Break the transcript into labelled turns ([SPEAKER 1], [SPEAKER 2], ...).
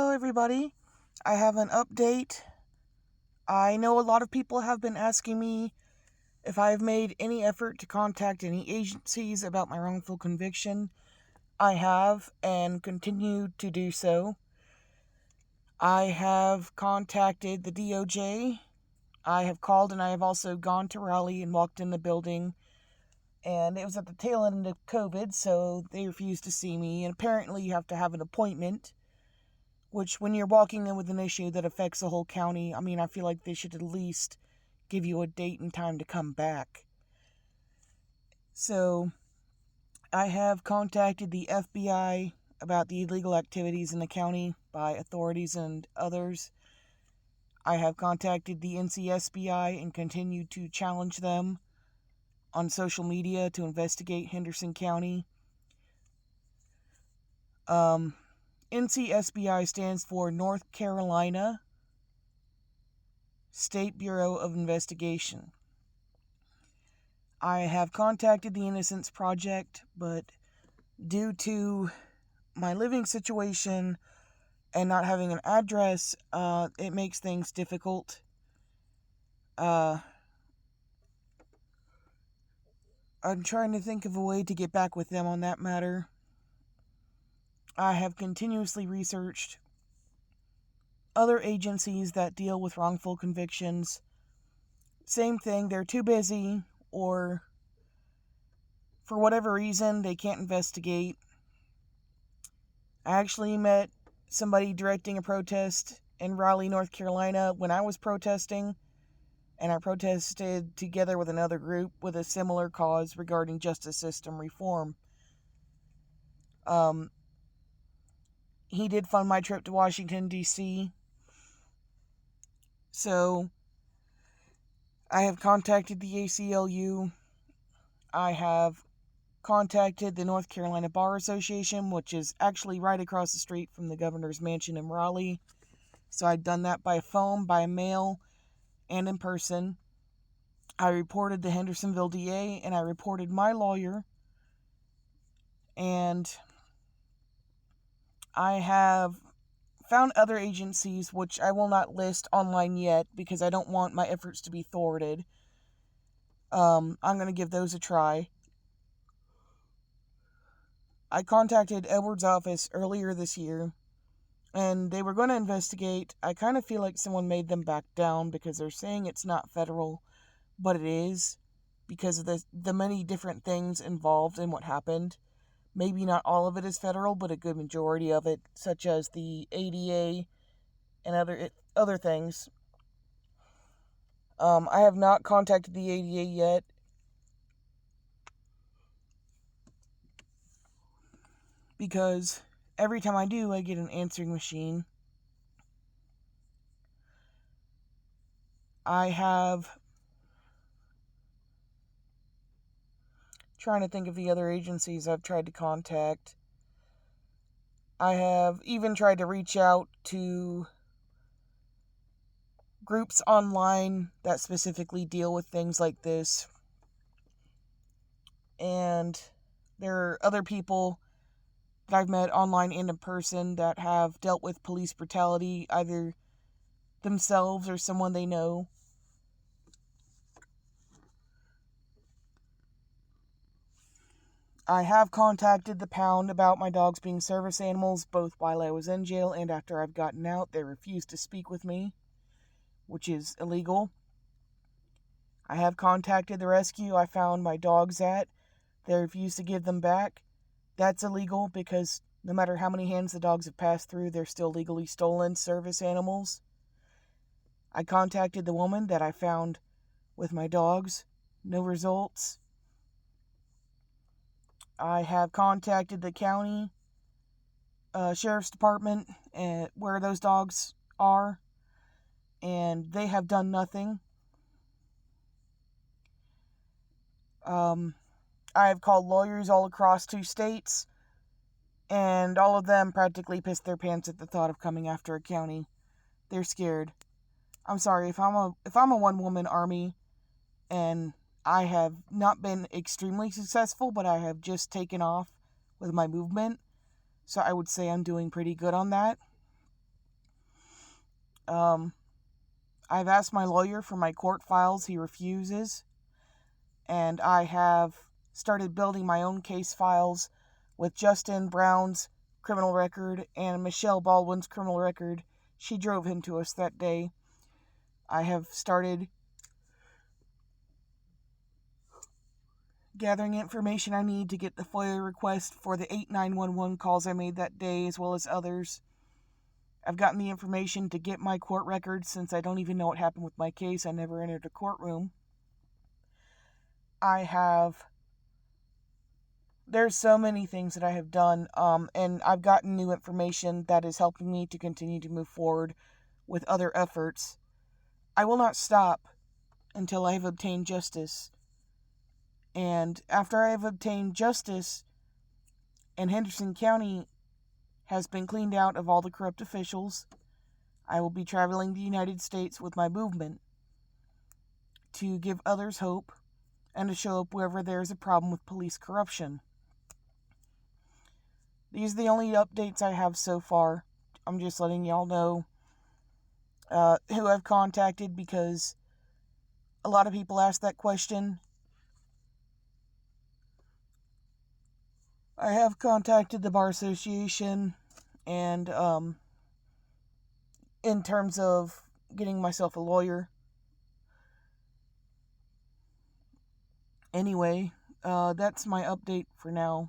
[SPEAKER 1] Hello, everybody. I have an update. I know a lot of people have been asking me if I have made any effort to contact any agencies about my wrongful conviction. I have and continue to do so. I have contacted the DOJ. I have called and I have also gone to Raleigh and walked in the building. And it was at the tail end of COVID, so they refused to see me. And apparently, you have to have an appointment. Which, when you're walking in with an issue that affects the whole county, I feel like they should at least give you a date and time to come back. So, I have contacted the FBI about the illegal activities in the county by authorities and others. I have contacted the NCSBI and continued to challenge them on social media to investigate Henderson County. NCSBI stands for North Carolina State Bureau of Investigation. I have contacted the Innocence Project, but due to my living situation and not having an address, it makes things difficult. I'm trying to think of a way to get back with them on that matter. I have continuously researched other agencies that deal with wrongful convictions. Same thing, they're too busy, or for whatever reason, they can't investigate. I actually met somebody directing a protest in Raleigh, North Carolina when I was protesting, and I protested together with another group with a similar cause regarding justice system reform. He did fund my trip to Washington, D.C., so I have contacted the ACLU. I have contacted the North Carolina Bar Association, which is actually right across the street from the governor's mansion in Raleigh. So I'd done that by phone, by mail, and in person. I reported the Hendersonville DA, and I reported my lawyer. And I have found other agencies, which I will not list online yet because I don't want my efforts to be thwarted. I'm going to give those a try. I contacted Edward's office earlier this year, and they were going to investigate. I kind of feel like someone made them back down because they're saying it's not federal, but it is because of the many different things involved in what happened. Maybe not all of it is federal, but a good majority of it, such as the ADA and other things. I have not contacted the ADA yet. Because every time I do, I get an answering machine. I have... trying to think of the other agencies I've tried to contact. I have even tried to reach out to groups online that specifically deal with things like this. And there are other people that I've met online and in person that have dealt with police brutality, either themselves or someone they know. I have contacted the pound about my dogs being service animals, both while I was in jail and after I've gotten out. They refused to speak with me, which is illegal. I have contacted the rescue I found my dogs at. They refused to give them back. That's illegal because no matter how many hands the dogs have passed through, they're still legally stolen service animals. I contacted the woman that I found with my dogs. No results. I have contacted the county sheriff's department where those dogs are, and they have done nothing. I have called lawyers all across 2 states, and all of them practically pissed their pants at the thought of coming after a county. They're scared. I'm sorry, if I'm a one-woman army, and I have not been extremely successful, but I have just taken off with my movement, so I would say I'm doing pretty good on that. I've asked my lawyer for my court files. He refuses. And I have started building my own case files with Justin Brown's criminal record and Michelle Baldwin's criminal record. She drove him to us that day. I have started gathering information I need to get the FOIA request for the 8911 calls I made that day, as well as others. I've gotten the information to get my court records since I don't even know what happened with my case. I never entered a courtroom. There's so many things that I have done, and I've gotten new information that is helping me to continue to move forward with other efforts. I will not stop until I have obtained justice. And after I have obtained justice and Henderson County has been cleaned out of all the corrupt officials, I will be traveling the United States with my movement to give others hope and to show up wherever there is a problem with police corruption. These are the only updates I have so far. I'm just letting y'all know who I've contacted, because a lot of people ask that question. I have contacted the Bar Association, and in terms of getting myself a lawyer. Anyway, that's my update for now.